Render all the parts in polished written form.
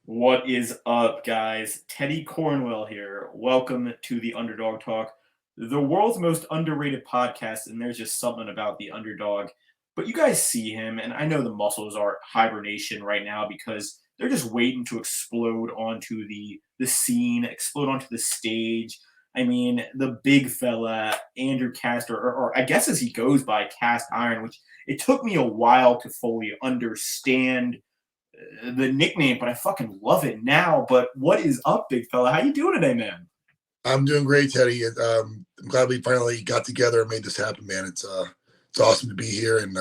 What is up, guys? Teddy Cornwell here. Welcome to the Underdog Talk, the world's most underrated podcast. And there's just something about the underdog. But you guys see him, and I know the muscles are hibernation right now because they're just waiting to explode onto the scene, explode onto the stage. I mean, the big fella, Andrew Kastor, or I guess as he goes by, Cast Iron, which it took me a while to fully understand the nickname, but I fucking love it now. But what is up, big fella? How you doing today, man? I'm doing great, Teddy. I'm glad we finally got together and made this happen, man. It's awesome to be here, and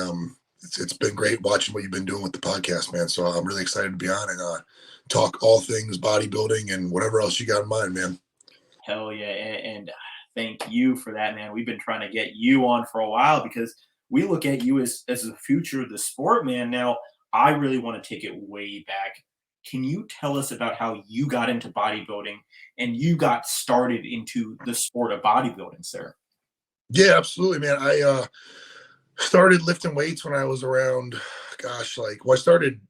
it's been great watching what you've been doing with the podcast, man. So I'm really excited to be on and talk all things bodybuilding and whatever else you got in mind, man. Hell yeah, and thank you for that, man. We've been trying to get you on for a while because we look at you as the future of the sport, man. Now, I really want to take it way back. Can you tell us about how you got into bodybuilding and you got started into the sport of bodybuilding, sir? Yeah, absolutely, man. I started lifting weights when I was around, gosh, I started.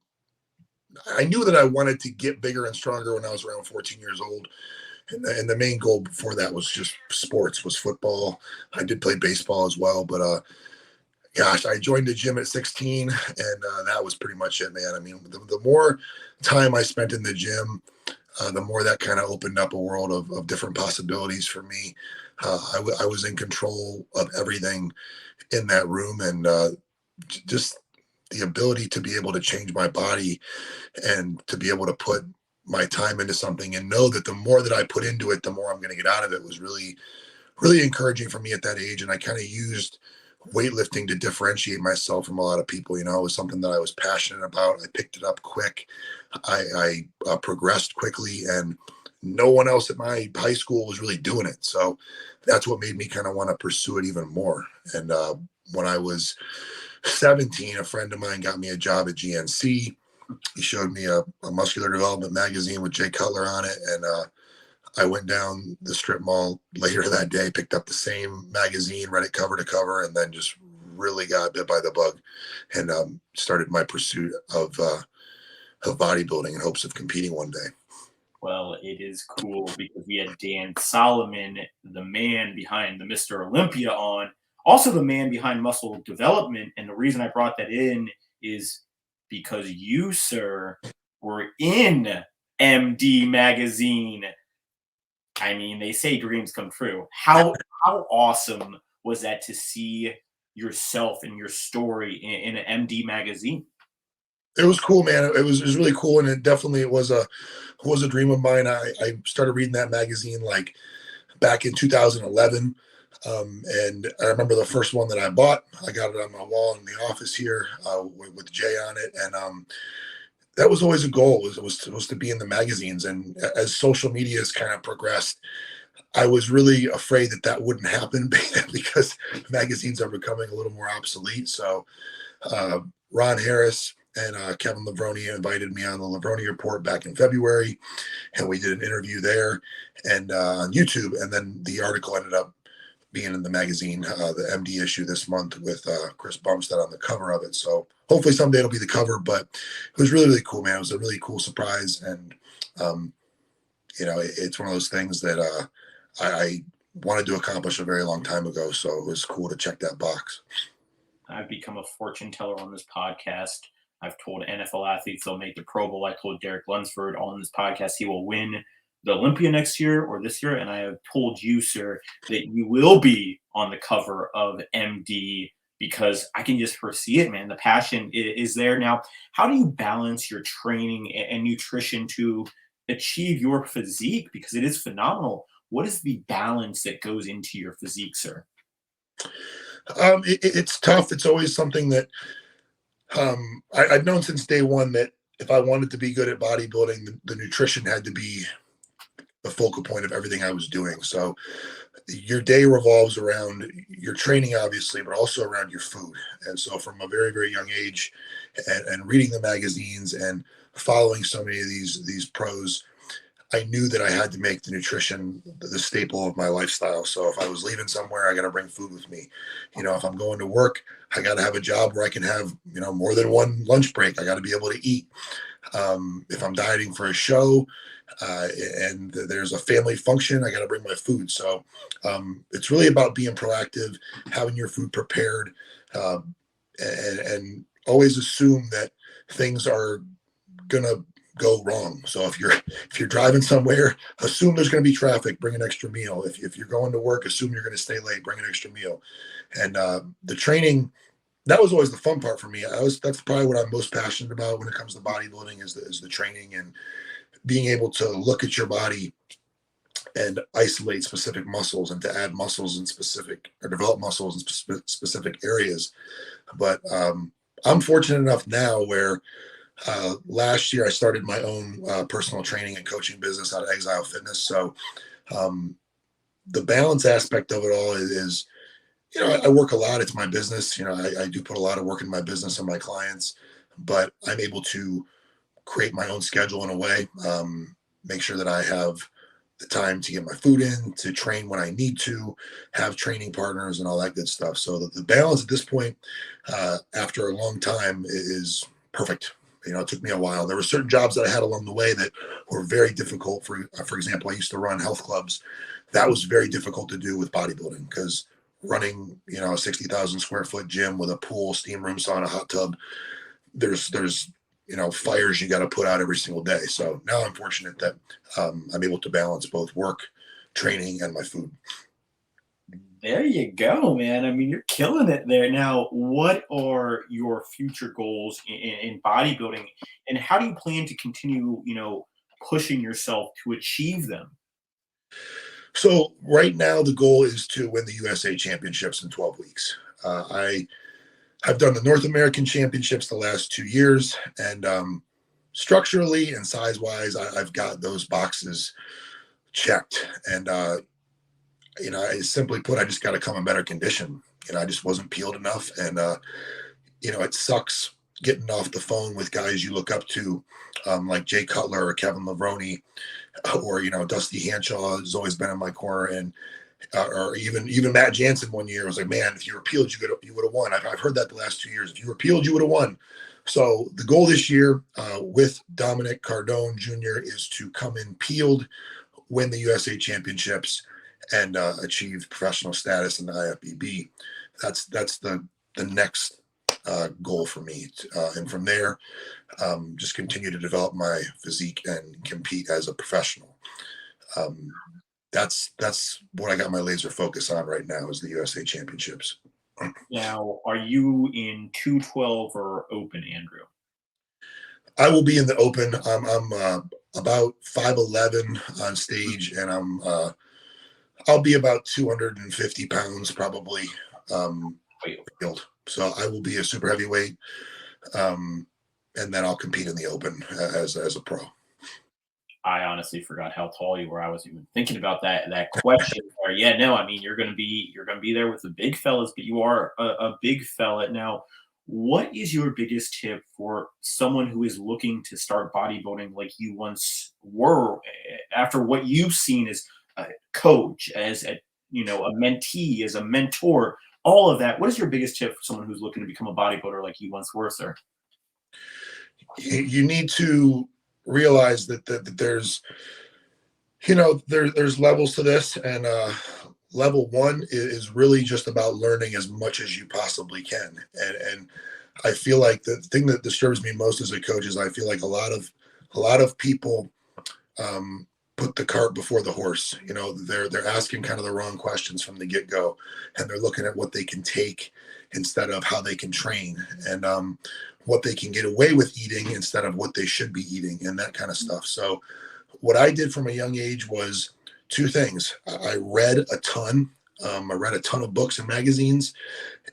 I knew that I wanted to get bigger and stronger when I was around 14 years old. And the main goal before that was just sports, was football. I did play baseball as well, but gosh, I joined the gym at 16, and that was pretty much it, man. I mean, the more time I spent in the gym, the more that kind of opened up a world of different possibilities for me. I was in control of everything in that room, and just the ability to be able to change my body and to be able to put my time into something and know that the more that I put into it, the more I'm going to get out of it was really, really encouraging for me at that age. And I kind of used weightlifting to differentiate myself from a lot of people. You know, it was something that I was passionate about. I picked it up quick. I progressed quickly, and no one else at my high school was really doing it. So that's what made me kind of want to pursue it even more. And when I was 17, a friend of mine got me a job at GNC. He showed me a muscular development magazine with Jay Cutler on it, and I went down the strip mall later that day, picked up the same magazine, read it cover to cover, and then just really got bit by the bug and started my pursuit of bodybuilding in hopes of competing one day. Well, it is cool because we had Dan Solomon, the man behind the Mr. Olympia, on, also the man behind muscle development. And the reason I brought that in is because you, sir, were in MD magazine. I mean, they say dreams come true. How awesome was that to see yourself and your story in an MD magazine? It was cool, man. It was really cool, and it definitely was a dream of mine. I started reading that magazine like back in 2011. And I remember the first one that I bought. I got it on my wall in the office here with Jay on it, and that was always a goal. Was to be in the magazines. And as social media has kind of progressed, I was really afraid that that wouldn't happen because magazines are becoming a little more obsolete. So uh, Ron Harris and Kevin Levrone invited me on the Levrone Report back in February, and we did an interview there and on YouTube. And then the article ended up being in the magazine, the MD issue this month with Chris Bumstead on the cover of it. So hopefully someday it'll be the cover, but it was really, really cool, man. It was a really cool surprise. And, um, it's one of those things that I wanted to accomplish a very long time ago. So it was cool to check that box. I've become a fortune teller on this podcast. I've told NFL athletes they'll make the Pro Bowl. I told Derek Lunsford on this podcast he will win the Olympia next year or this year. And I have told you, sir, that you will be on the cover of MD because I can just foresee it, man. The passion is there. Now, how do you balance your training and nutrition to achieve your physique? Because it is phenomenal. What is the balance that goes into your physique, sir? It's tough. It's always something that I've known since day one that if I wanted to be good at bodybuilding, the nutrition had to be the focal point of everything I was doing. So your day revolves around your training, obviously, but also around your food. And so from a very, very young age and reading the magazines and following so many of these pros, I knew that I had to make the nutrition the staple of my lifestyle. So if I was leaving somewhere, I got to bring food with me. If I'm going to work, I got to have a job where I can have, more than one lunch break. I got to be able to eat. If I'm dieting for a show, and there's a family function, I got to bring my food. So it's really about being proactive, having your food prepared, uh, and always assume that things are gonna go wrong. So if you're driving somewhere, assume there's going to be traffic. Bring an extra meal. If you're going to work, assume you're going to stay late. Bring an extra meal. And the training, that was always the fun part for me. That's probably what I'm most passionate about when it comes to bodybuilding is the training and being able to look at your body and isolate specific muscles and to add muscles in specific or develop muscles in specific areas. But I'm fortunate enough now where last year I started my own personal training and coaching business out of Exile Fitness. So um, the balance aspect of it all is, I work a lot. It's my business. I do put a lot of work in my business and my clients, but I'm able to create my own schedule in a way, make sure that I have the time to get my food in, to train when I need to, have training partners and all that good stuff. So the balance at this point, after a long time, is perfect. It took me a while. There were certain jobs that I had along the way that were very difficult. For example, I used to run health clubs. That was very difficult to do with bodybuilding because running, a 60,000 square foot gym with a pool, steam room, sauna, hot tub, there's fires you got to put out every single day. So now I'm fortunate that I'm able to balance both work, training, and my food. There you go, man. I mean, you're killing it there. Now, what are your future goals in bodybuilding, and how do you plan to continue, pushing yourself to achieve them? So right now the goal is to win the USA Championships in 12 weeks. I've done the North American Championships the last 2 years, and structurally and size wise, I've got those boxes checked. And I simply put, I just got to come in better condition. I just wasn't peeled enough, and it sucks getting off the phone with guys you look up to, like Jay Cutler or Kevin Levrone, or Dusty Hanshaw has always been in my corner, and or even Matt Jansen one year was like, man, if you were peeled, you would have won. I've heard that the last 2 years. If you were peeled, you would have won. So the goal this year with Dominic Cardone Jr. is to come in peeled, win the USA Championships, and achieve professional status in the IFBB. That's the next goal for me. And from there, just continue to develop my physique and compete as a professional. That's what I got my laser focus on right now is the USA Championships. Now, are you in 212 or open, Andrew? I will be in the open. I'm about 5'11" on stage, and I'll be about 250 pounds probably field. So I will be a super heavyweight, and then I'll compete in the open as a pro. I honestly forgot how tall you were. I was even thinking about that question. Or yeah, no, I mean you're gonna be there with the big fellas, but you are a big fella. Now, what is your biggest tip for someone who is looking to start bodybuilding like you once were, after what you've seen as a coach, as a mentee, as a mentor, all of that? What is your biggest tip for someone who's looking to become a bodybuilder like you once were, sir? You need to realize that there's there's levels to this, and level one is really just about learning as much as you possibly can. And I feel like the thing that disturbs me most as a coach is I feel like a lot of people put the cart before the horse. They're asking kind of the wrong questions from the get-go, and they're looking at what they can take instead of how they can train, and what they can get away with eating instead of what they should be eating, and that kind of stuff. So what I did from a young age was two things. I read a ton. I read a ton of books and magazines,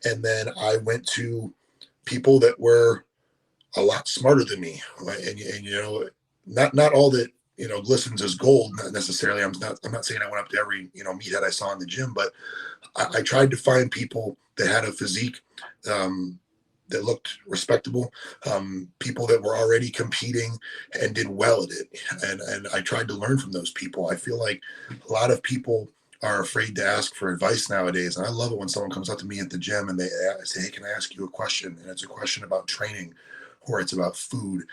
and then I went to people that were a lot smarter than me. And not all that glistens as gold. Not necessarily. I'm not saying I went up to every meathead I saw in the gym, but I tried to find people that had a physique that looked respectable, people that were already competing and did well at it. And I tried to learn from those people. I feel like a lot of people are afraid to ask for advice nowadays. And I love it when someone comes up to me at the gym and they say, hey, can I ask you a question? And it's a question about training or it's about food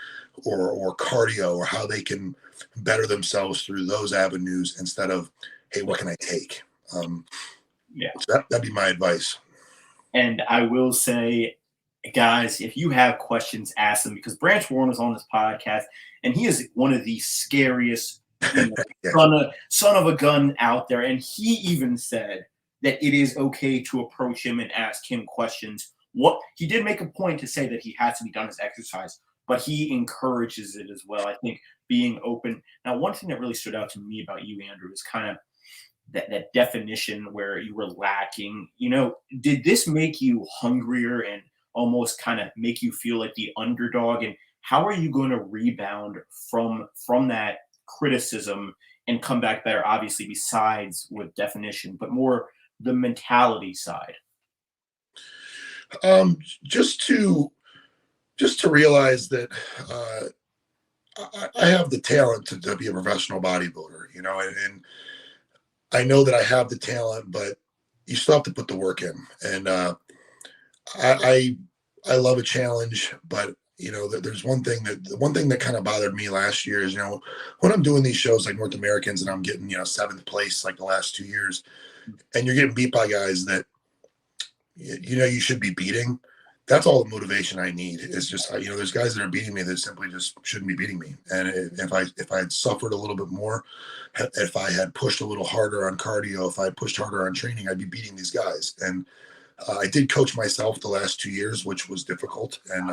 or cardio or how they can better themselves through those avenues instead of, hey, what can I take? Yeah. So that'd be my advice. And I will say, guys, if you have questions, ask them, because Branch Warren was on this podcast, and he is one of the scariest, Yeah. son of a gun out there. And he even said that it is okay to approach him and ask him questions. What he did make a point to say that he has to be done as exercise, but he encourages it as well. I think being open. Now, one thing that really stood out to me about you, Andrew, is kind of that definition where you were lacking. Did this make you hungrier and almost kind of make you feel like the underdog? And how are you going to rebound from that criticism and come back better? Obviously, besides with definition, but more the mentality side. Um, just to realize that I have the talent to be a professional bodybuilder, and I know that I have the talent, but you still have to put the work in. And I love a challenge, but there's one thing that kind of bothered me last year is, when I'm doing these shows like North Americans and I'm getting, 7th place like the last 2 years, and you're getting beat by guys that, you should be beating. That's all the motivation I need. Is just, there's guys that are beating me that simply just shouldn't be beating me. And if I had suffered a little bit more, if I had pushed a little harder on cardio, if I had pushed harder on training, I'd be beating these guys. And I did coach myself the last 2 years, which was difficult. And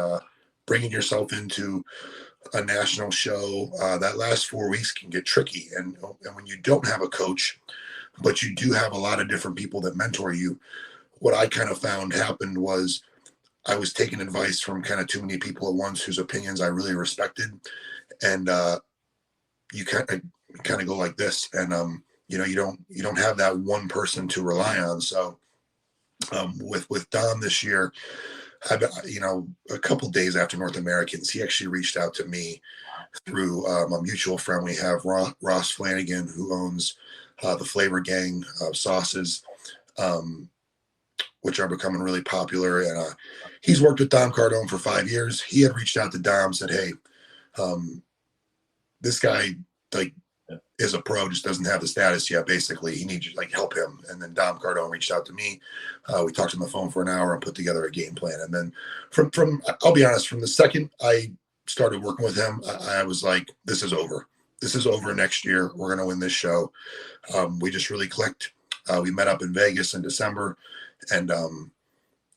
bringing yourself into a national show, that last 4 weeks can get tricky. And when you don't have a coach, but you do have a lot of different people that mentor you, what I kind of found happened was I was taking advice from kind of too many people at once whose opinions I really respected. And you kind of go like this, and you don't have that one person to rely on. So with Dom this year, a couple of days after North Americans, he actually reached out to me through a mutual friend we have, Ross Flanagan, who owns the Flavor Gang sauces, which are becoming really popular. And he's worked with Dom Cardone for 5 years. He had reached out to Dom, said, hey, this guy is a pro, just doesn't have the status yet. Basically, he needs you to help him. And then Dom Cardone reached out to me. We talked on the phone for an hour and put together a game plan. And then from I'll be honest, from the second I started working with him, I was like, this is over. This is over next year. We're going to win this show. We just really clicked. We met up in Vegas in December. And,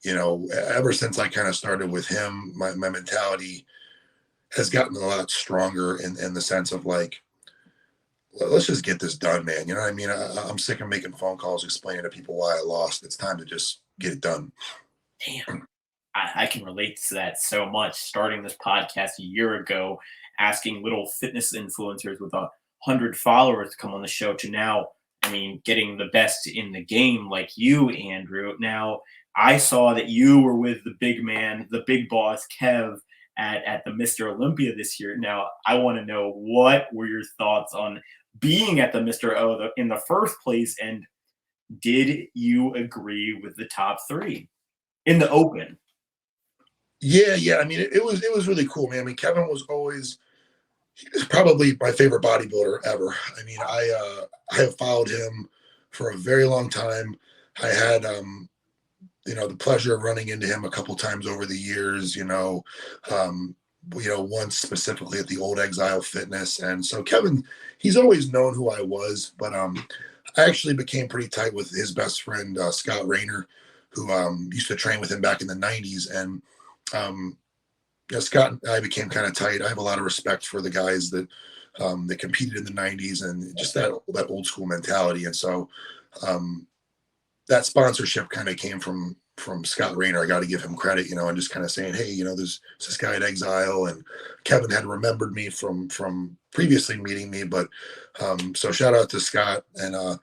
ever since I kind of started with him, my mentality has gotten a lot stronger in the sense of let's just get this done, man. You know what I mean? I'm sick of making phone calls explaining to people why I lost. It's time to just get it done. Damn. I can relate to that so much. Starting this podcast a year ago, asking little fitness influencers with 100 followers to come on the show, to now, getting the best in the game like you, Andrew. Now, I saw that you were with the big man, the big boss, Kev, at the Mr. Olympia this year. Now, I want to know, what were your thoughts on being at the Mr. O in the first place, and did you agree with the top 3 in the open? Yeah. It was really cool, man. Kevin was probably my favorite bodybuilder ever. I have followed him for a very long time. I had, the pleasure of running into him a couple times over the years, once specifically at the Old Exile Fitness. And so Kevin, he's always known who I was, but I actually became pretty tight with his best friend, Scott Rayner, who used to train with him back in the 90s. And Scott and I became kind of tight. I have a lot of respect for the guys that competed in the 90s and just that old school mentality. And so that sponsorship kind of came from Scott Rayner. I got to give him credit, and just kind of saying, hey, there's this guy at Exile, and Kevin had remembered me from previously meeting me. But so shout out to Scott. And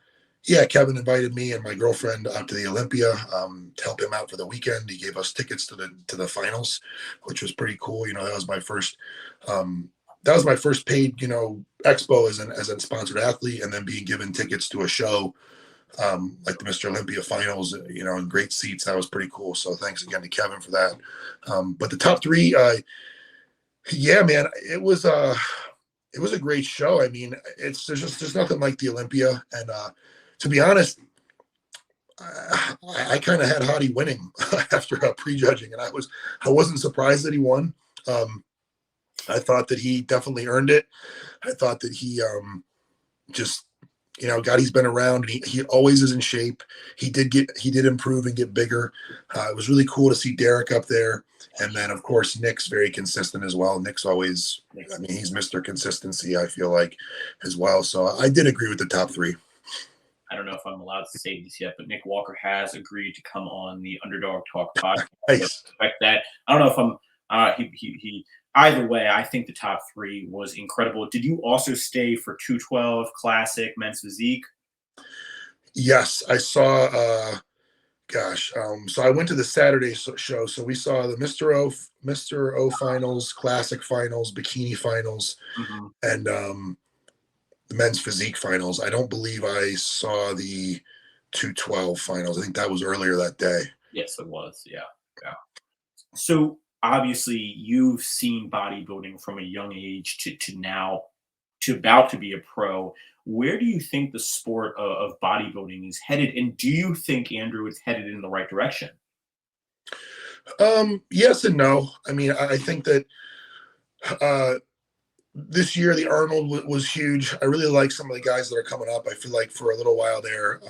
Kevin invited me and my girlfriend out to the Olympia to help him out for the weekend. He gave us tickets to the finals, which was pretty cool. That was my first paid, expo as a sponsored athlete, and then being given tickets to a show like the Mr. Olympia finals, in great seats. That was pretty cool. So thanks again to Kevin for that. But the top 3, Yeah, man, it was a great show. I mean, there's nothing like the Olympia, and to be honest, I kind of had Hottie winning after prejudging, and I wasn't surprised that he won. Um, I thought that he definitely earned it. I thought that he just God, he's been around, and he always is in shape. He did improve and get bigger. It was really cool to see Derek up there, and then of course Nick's very consistent as well. Nick's always, I mean, he's Mr. Consistency, I feel like, as well. So I did agree with the top three. I don't know if I'm allowed to say this yet, but Nick Walker has agreed to come on the Underdog Talk podcast. Nice. Expect that. I don't know if I'm. He. Either way, I think the top three was incredible. Did you also stay for 212 Classic Men's Physique? Yes, I saw. So I went to the Saturday show. So we saw the Mr. O finals, Classic finals, Bikini finals, and the Men's Physique finals. I don't believe I saw the 212 finals. I think that was earlier that day. Yes, it was. Yeah. Yeah. So obviously you've seen bodybuilding from a young age to now to about to be a pro. Where do you think the sport of bodybuilding is headed? And do you think, Andrew, it's headed in the right direction? Yes and no. I mean, I think that this year the Arnold was huge. I really like some of the guys that are coming up. I feel like for a little while there,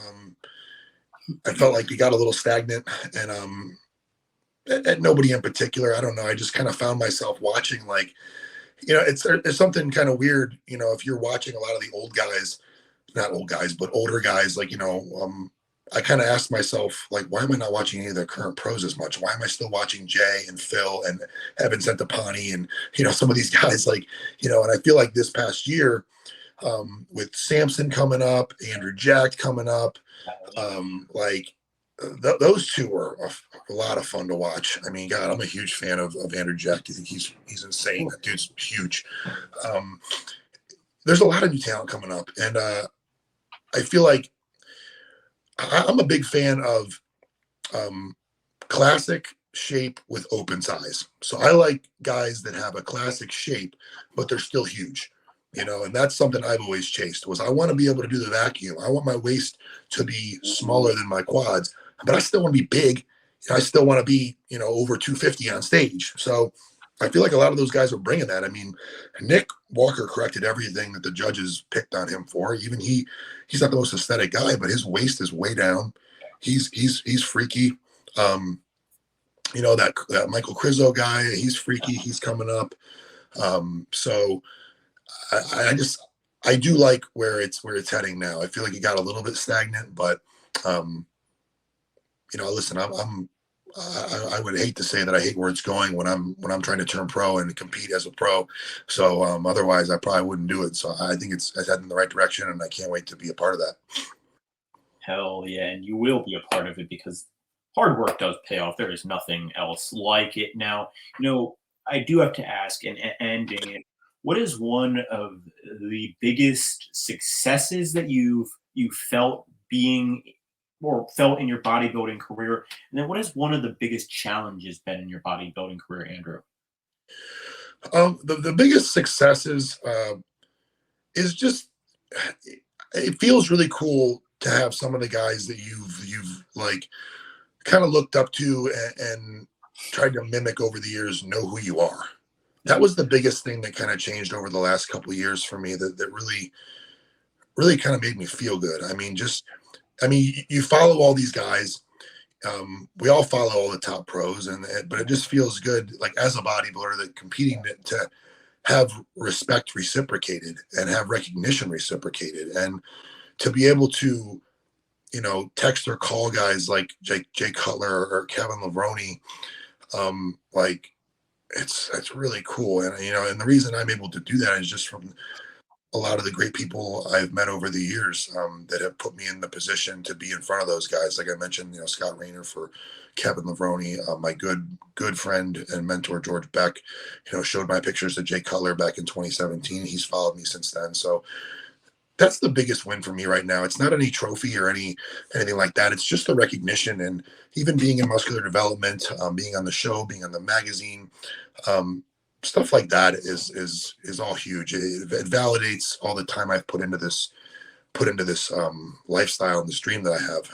I felt like we got a little stagnant, and nobody in particular. I don't know. I just kind of found myself watching, like, it's something kind of weird, if you're watching a lot of the old guys, not old guys, but older guys, like, I kind of asked myself, like, why am I not watching any of the current pros as much? Why am I still watching Jay and Phil and Evan Centopani and, some of these guys, like, and I feel like this past year, with Samson coming up, Andrew Jack coming up, those two were a lot of fun to watch. I mean, God, I'm a huge fan of Andrew Jack. I think he's insane. That dude's huge. There's a lot of new talent coming up, and I feel like I'm a big fan of classic shape with open size. So I like guys that have a classic shape, but they're still huge. And that's something I've always chased, was I want to be able to do the vacuum. I want my waist to be smaller than my quads, but I still want to be big. I still want to be, over 250 on stage. So I feel like a lot of those guys are bringing that. I mean, Nick Walker corrected everything that the judges picked on him for. Even he's not the most aesthetic guy, but his waist is way down. He's freaky. That Michael Krizo guy, he's freaky. He's coming up. So I do like where it's heading now. I feel like it got a little bit stagnant, but listen, I would hate to say that I hate where it's going when I'm trying to turn pro and compete as a pro. So otherwise I probably wouldn't do it. So I think it's heading in the right direction, and I can't wait to be a part of that. Hell yeah, and you will be a part of it because hard work does pay off. There is nothing else like it. Now, I do have to ask, and ending it, what is one of the biggest successes that you've felt being or felt in your bodybuilding career? And then what is one of the biggest challenges been in your bodybuilding career, Andrew? The biggest successes is just, it feels really cool to have some of the guys that you've like kind of looked up to and tried to mimic over the years know who you are. That was the biggest thing that kind of changed over the last couple of years for me, that really kind of made me feel good. I mean, you follow all these guys. We all follow all the top pros, but it just feels good, like as a bodybuilder, that competing to have respect reciprocated and have recognition reciprocated, and to be able to, text or call guys like Jay Cutler or Kevin Levrone, like it's really cool. And the reason I'm able to do that is just from a lot of the great people I've met over the years, that have put me in the position to be in front of those guys. Like I mentioned, Scott Rayner for Kevin Levrone, my good friend and mentor, George Beck, showed my pictures to Jay Cutler back in 2017. He's followed me since then. So that's the biggest win for me right now. It's not any trophy or anything like that. It's just the recognition, and even being in muscular development, being on the show, being on the magazine, stuff like that is all huge. It validates all the time I've put into this lifestyle and this dream that I have.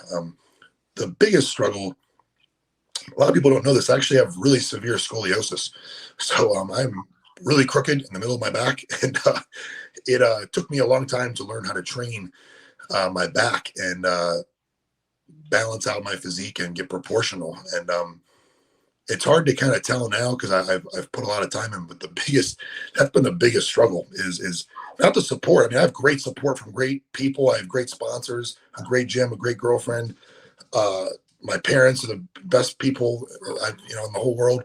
The biggest struggle, a lot of people don't know this, I actually have really severe scoliosis. So I'm really crooked in the middle of my back, and it took me a long time to learn how to train my back and balance out my physique and get proportional. And it's hard to kind of tell now because I've put a lot of time in, but that's been the biggest struggle is not the support. I mean, I have great support from great people. I have great sponsors, a great gym, a great girlfriend. My parents are the best people in the whole world,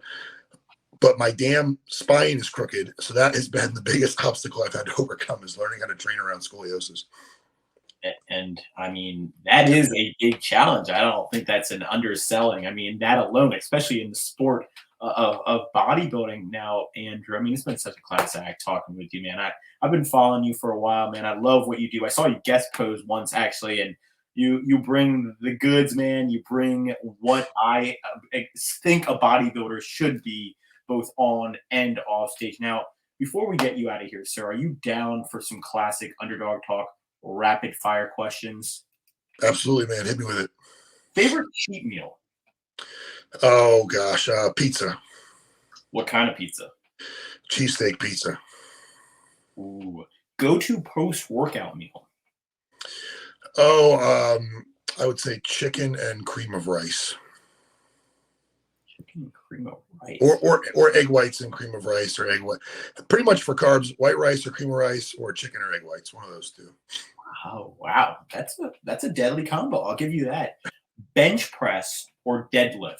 but my damn spine is crooked. So that has been the biggest obstacle I've had to overcome, is learning how to train around scoliosis. And I mean, that is a big challenge. I don't think that's an underselling. I mean, that alone, especially in the sport of bodybuilding now, Andrew. I mean, it's been such a class act talking with you, man. I've been following you for a while, man. I love what you do. I saw you guest pose once, actually, and you bring the goods, man. You bring what I think a bodybuilder should be, both on and off stage. Now, before we get you out of here, sir, are you down for some classic underdog talk? Rapid fire questions. Absolutely, man. Hit me with it. Favorite cheat meal? Oh gosh, pizza. What kind of pizza? Cheesesteak pizza. Ooh. Go-to post-workout meal? Oh, I would say chicken and cream of rice. Chicken and cream of rice. Or egg whites and cream of rice, or egg white. Pretty much for carbs, white rice or cream of rice, or chicken or egg whites. One of those two. Oh wow, that's a deadly combo. I'll give you that. Bench press or deadlift?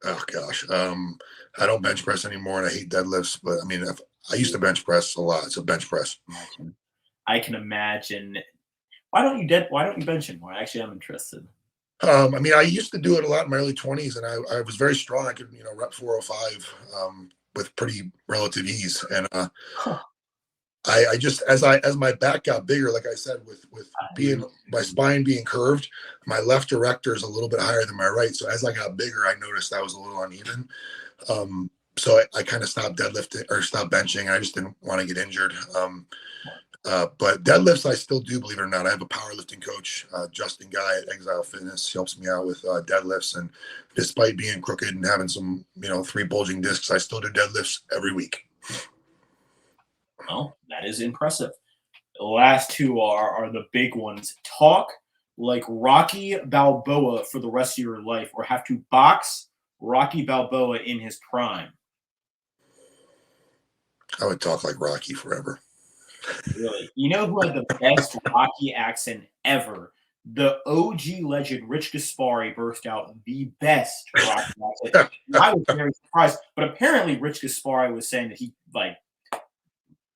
Oh gosh, I don't bench press anymore, and I hate deadlifts. But I mean, I used to bench press a lot, so bench press. I can imagine. Why don't you bench anymore? Actually, I'm interested. I mean, I used to do it a lot in my early 20s, and I was very strong. I could, rep 405 with pretty relative ease. And I just, as my back got bigger, like I said, with being my spine being curved, my left erector is a little bit higher than my right. So as I got bigger, I noticed that was a little uneven. So I kind of stopped deadlifting or stopped benching. I just didn't want to get injured. But deadlifts, I still do, believe it or not. I have a powerlifting coach, Justin Guy at Exile Fitness. He helps me out with deadlifts. And despite being crooked and having some, 3 bulging discs, I still do deadlifts every week. Well, that is impressive. The last two are the big ones. Talk like Rocky Balboa for the rest of your life, or have to box Rocky Balboa in his prime. I would talk like Rocky forever. Really? You know who had the best Rocky accent ever? The OG legend Rich Gaspari burst out the best Rocky accent. I was very surprised, but apparently Rich Gaspari was saying that he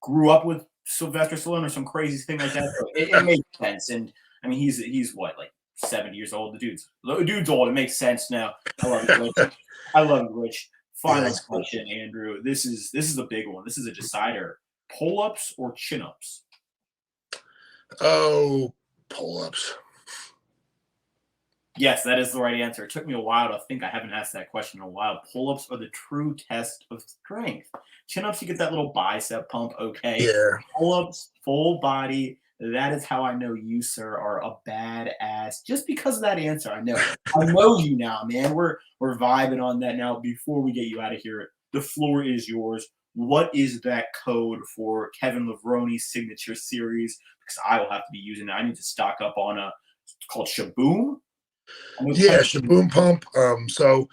grew up with Sylvester Stallone or some crazy thing like that. So it makes sense. And I mean, he's what, like 70 years old? The dude's old. It makes sense now. I love you, Rich. I love you, Rich. Final question, Andrew. This is a big one. This is a decider. Pull-ups or chin-ups? Oh, pull-ups. Yes, that is the right answer. It took me a while to think. I haven't asked that question in a while. Pull-ups are the true test of strength. Chin-ups, you get that little bicep pump, okay. Yeah. Pull-ups, full body. That is how I know you, sir, are a badass. Just because of that answer, I know you now, man. We're vibing on that now. Before we get you out of here, the floor is yours. What is that code for Kevin Levroni's signature series? Because I will have to be using it. I need to stock up on it's called Shaboom. Yeah, Shaboom Pump. So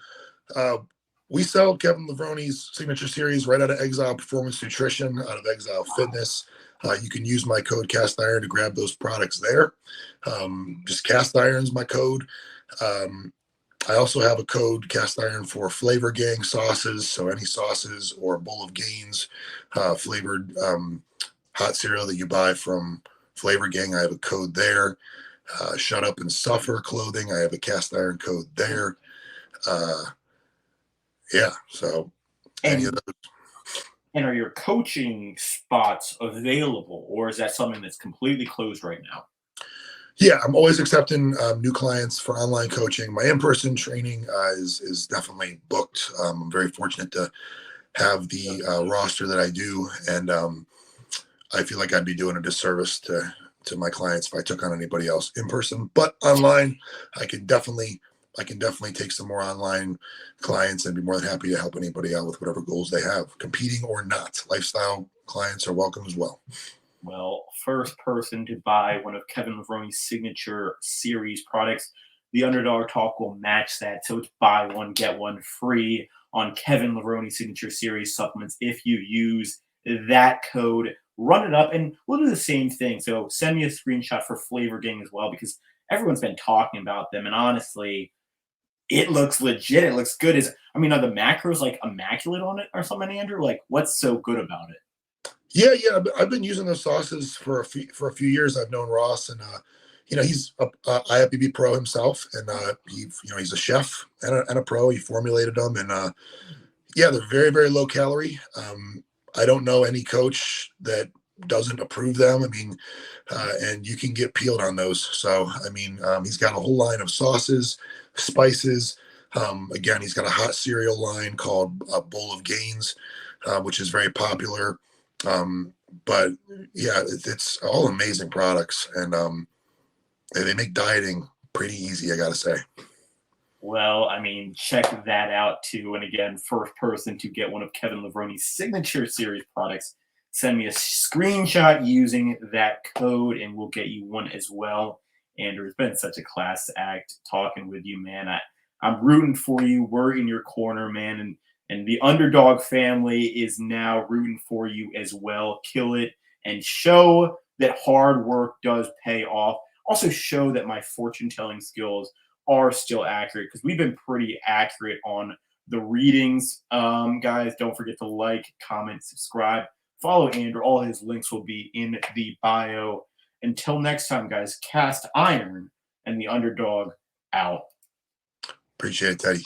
we sell Kevin Levroni's signature series right out of Exile Performance Nutrition, out of Exile Fitness. You can use my code Cast Iron to grab those products there. Just Cast Iron's my code. I also have a code Cast Iron for Flavor Gang sauces. So any sauces or bowl of Gains flavored hot cereal that you buy from Flavor Gang, I have a code there. Shut Up and Suffer clothing, I have a Cast Iron code there. Yeah, so any of those. And are your coaching spots available, or is that something that's completely closed right now? Yeah, I'm always accepting new clients for online coaching. My in-person training is definitely booked. I'm very fortunate to have the roster that I do, and I feel like I'd be doing a disservice to my clients if I took on anybody else in person. But online, I can definitely take some more online clients and be more than happy to help anybody out with whatever goals they have, competing or not. Lifestyle clients are welcome as well. Well, first person to buy one of Kevin Levroni's signature series products, the Underdog Talk will match that. So it's buy one, get one free on Kevin Levroni signature series supplements if you use that code. Run it up, and we'll do the same thing. So send me a screenshot for Flavor Gang as well, because everyone's been talking about them. And honestly, it looks legit. It looks good. Are the macros like immaculate on it or something, Andrew? Like, what's so good about it? Yeah. I've been using those sauces for a few years. I've known Ross, and he's a IFBB pro himself, and he's a chef and a pro. He formulated them, and yeah, they're very, very low calorie. I don't know any coach that doesn't approve them. And you can get peeled on those. So, he's got a whole line of sauces, spices. Again, he's got a hot cereal line called a Bowl of Gains, which is very popular. But yeah, it's all amazing products, and they make dieting pretty easy, I gotta say. Well, check that out too. And again, first person to get one of Kevin Levroni's signature series products, send me a screenshot using that code, and we'll get you one as well. Andrew, it's been such a class act talking with you, man. I'm rooting for you. We're in your corner, man. And the Underdog family is now rooting for you as well. Kill it and show that hard work does pay off. Also show that my fortune telling skills are still accurate, because we've been pretty accurate on the readings. Guys, don't forget to like, comment, subscribe, follow Andrew. All his links will be in the bio. Until next time, guys, cast iron and the Underdog out. Appreciate it, Teddy.